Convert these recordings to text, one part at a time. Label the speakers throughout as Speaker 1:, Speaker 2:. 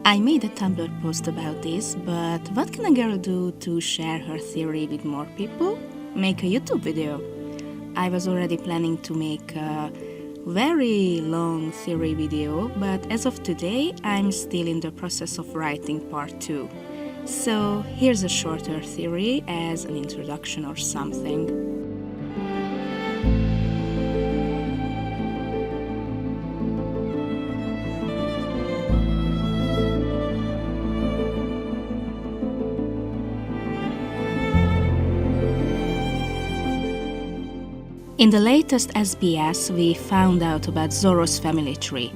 Speaker 1: I made a Tumblr post about this, but what can a girl do to share her theory with more people? Make a YouTube video. I was already planning to make a very long theory video, but as of today, I'm still in the process of writing part 2. So here's a shorter theory as an introduction or something. In the latest SBS, we found out about Zoro's family tree.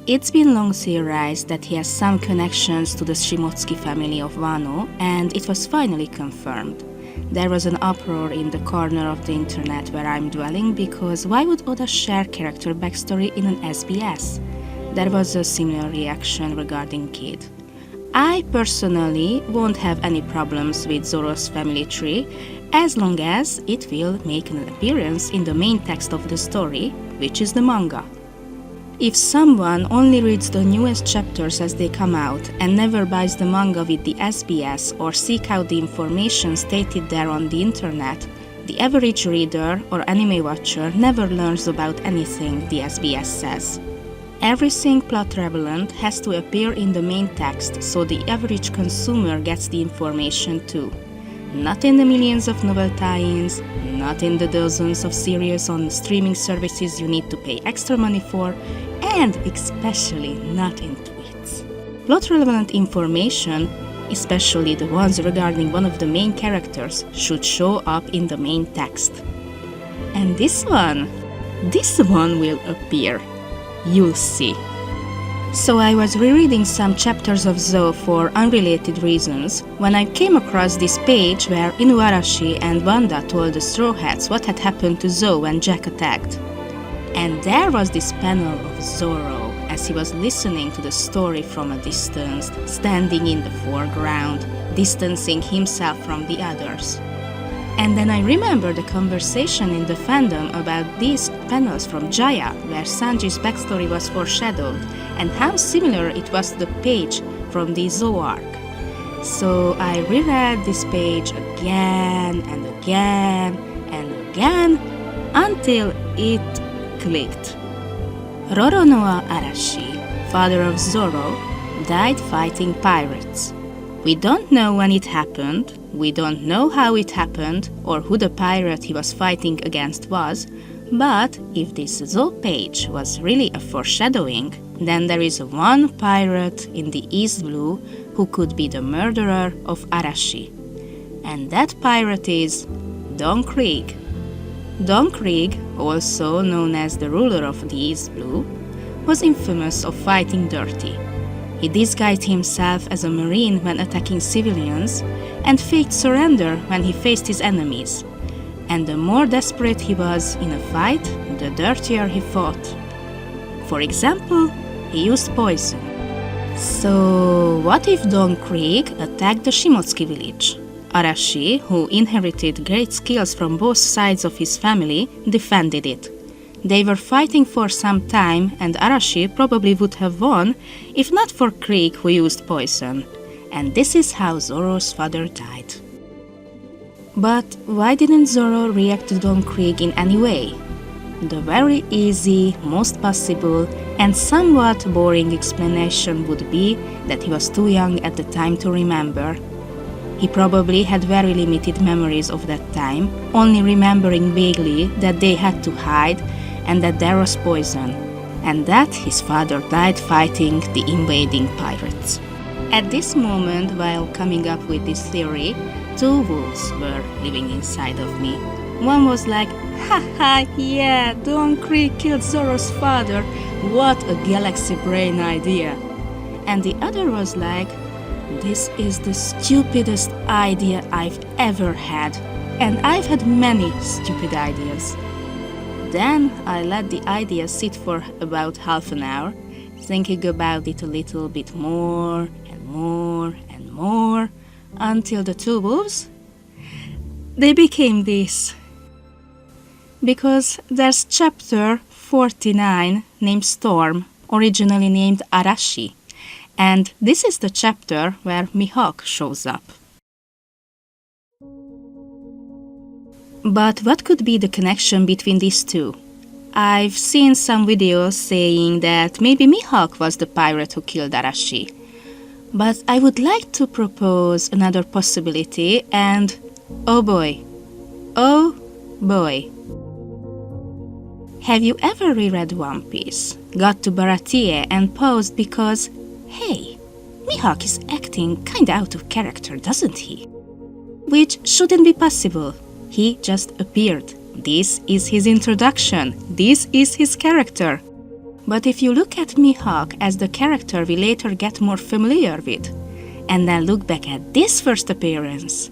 Speaker 1: It's been long theorized that he has some connections to the Shimotsuki family of Wano, and it was finally confirmed. There was an uproar in the corner of the internet where I'm dwelling because why would Oda share character backstory in an SBS? There was a similar reaction regarding Kid. I personally won't have any problems with Zoro's family tree as long as it will make an appearance in the main text of the story, which is the manga. If someone only reads the newest chapters as they come out and never buys the manga with the SBS or seek out the information stated there on the internet, the average reader or anime watcher never learns about anything the SBS says. Everything plot relevant has to appear in the main text so the average consumer gets the information too. Not in the millions of novel tie-ins, not in the dozens of series on streaming services you need to pay extra money for, and especially not in tweets. Plot-relevant information, especially the ones regarding one of the main characters, should show up in the main text. And this one will appear. You'll see. So I was rereading some chapters of Zo for unrelated reasons when I came across this page where Arashi and Wanda told the Straw Hats what had happened to Zo when Jack attacked. And there was this panel of Zoro as he was listening to the story from a distance, standing in the foreground, distancing himself from the others. And then I remember the conversation in the fandom about these panels from Jaya, where Sanji's backstory was foreshadowed, and how similar it was to the page from the Zo arc. So I reread this page again and again and again until it clicked. Roronoa Arashi, father of Zoro, died fighting pirates. We don't know when it happened, we don't know how it happened, or who the pirate he was fighting against was, but if this Zo page was really a foreshadowing, then there is one pirate in the East Blue who could be the murderer of Arashi. And that pirate is Don Krieg. Don Krieg, also known as the ruler of the East Blue, was infamous of fighting dirty. He disguised himself as a marine when attacking civilians and faked surrender when he faced his enemies. And the more desperate he was in a fight, the dirtier he fought. For example, he used poison. So what if Don Krieg attacked the Shimotsuki village? Arashi, who inherited great skills from both sides of his family, defended it. They were fighting for some time and Arashi probably would have won if not for Krieg who used poison. And this is how Zoro's father died. But why didn't Zoro react to Don Krieg in any way? The very easy, most possible, and somewhat boring explanation would be that he was too young at the time to remember. He probably had very limited memories of that time, only remembering vaguely that they had to hide and that there was poison, and that his father died fighting the invading pirates. At this moment, while coming up with this theory, two wolves were living inside of me. One was like, haha, yeah, Don Krieg killed Zoro's father, what a galaxy brain idea. And the other was like, this is the stupidest idea I've ever had, and I've had many stupid ideas. Then I let the idea sit for about half an hour, thinking about it a little bit more and more and more, until the two wolves, they became this. Because there's chapter 49 named Storm, originally named Arashi, And this is the chapter where Mihawk shows up. But what could be the connection between these two? I've seen some videos saying that maybe Mihawk was the pirate who killed Arashi. But I would like to propose another possibility, and oh boy. Have you ever reread One Piece, got to Baratie and paused because, hey, Mihawk is acting kinda out of character, doesn't he? Which shouldn't be possible. He just appeared. This is his introduction. This is his character. But if you look at Mihawk as the character we later get more familiar with, and then look back at this first appearance,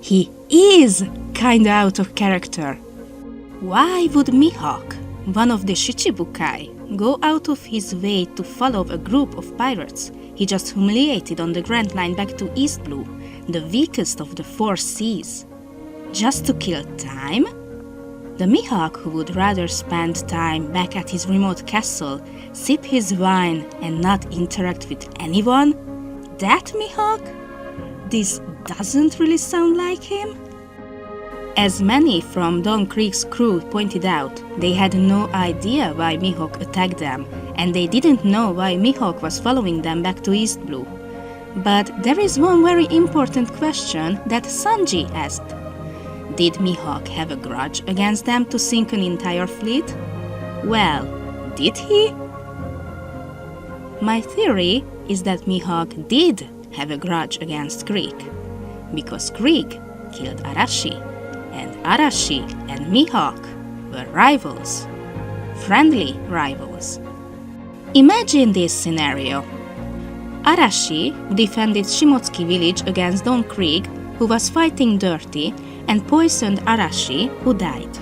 Speaker 1: he is kinda out of character. Why would Mihawk, one of the Shichibukai, go out of his way to follow a group of pirates he just humiliated on the Grand Line back to East Blue, the weakest of the four seas? Just to kill time? The Mihawk who would rather spend time back at his remote castle, sip his wine and not interact with anyone? That Mihawk? This doesn't really sound like him? As many from Don Krieg's crew pointed out, they had no idea why Mihawk attacked them, and they didn't know why Mihawk was following them back to East Blue. But there is one very important question that Sanji asked. Did Mihawk have a grudge against them to sink an entire fleet? Well, did he? My theory is that Mihawk did have a grudge against Krieg, because Krieg killed Arashi, and Arashi and Mihawk were rivals, friendly rivals. Imagine this scenario. Arashi defended Shimotsuki village against Don Krieg, who was fighting dirty, and poisoned Arashi, who died.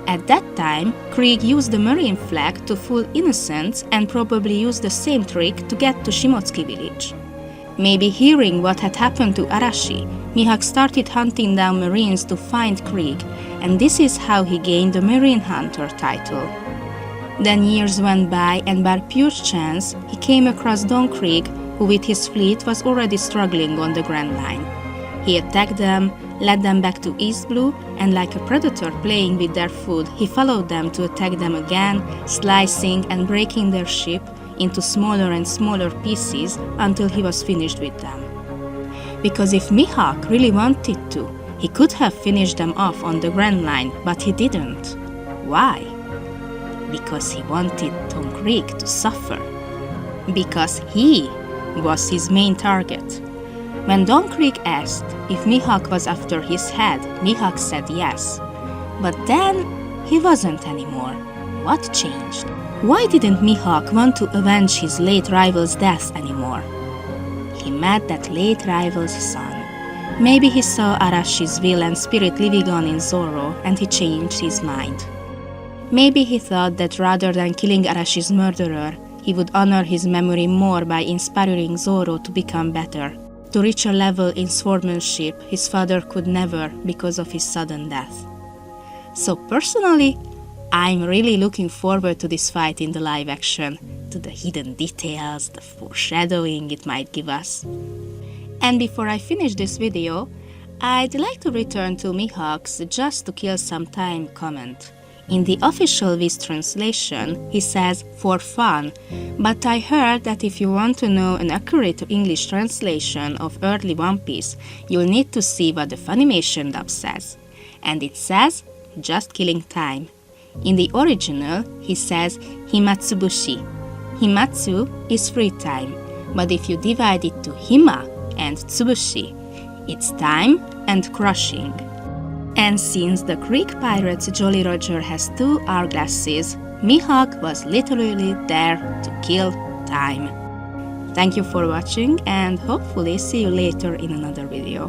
Speaker 1: At that time, Krieg used the marine flag to fool innocents and probably used the same trick to get to Shimotsuki village. Maybe hearing what had happened to Arashi, Mihawk started hunting down marines to find Krieg, and this is how he gained the Marine Hunter title. Then years went by, and by pure chance, he came across Don Krieg, who with his fleet was already struggling on the Grand Line. He attacked them, led them back to East Blue, and like a predator playing with their food, he followed them to attack them again, slicing and breaking their ship into smaller and smaller pieces until he was finished with them. Because if Mihawk really wanted to, he could have finished them off on the Grand Line, but he didn't. Why? Because he wanted Don Krieg to suffer. Because he was his main target. When Don Krieg asked if Mihawk was after his head, Mihawk said yes. But then, he wasn't anymore. What changed? Why didn't Mihawk want to avenge his late rival's death anymore? He met that late rival's son. Maybe he saw Arashi's will and spirit living on in Zoro, and he changed his mind. Maybe he thought that rather than killing Arashi's murderer, he would honor his memory more by inspiring Zoro to become better, to reach a level in swordsmanship his father could never because of his sudden death. So personally, I'm really looking forward to this fight in the live action, to the hidden details, the foreshadowing it might give us. And before I finish this video, I'd like to return to Mihawk's "just to kill some time" comment. In the official Viz translation, he says "for fun," but I heard that if you want to know an accurate English translation of early One Piece, you'll need to see what the Funimation dub says. And it says "just killing time." In the original, he says "himatsubushi." Himatsu is free time, but if you divide it to hima and tsubushi, it's time and crushing. And since the Greek pirate's Jolly Roger has 2 hourglasses, Mihawk was literally there to kill time. Thank you for watching, and hopefully see you later in another video.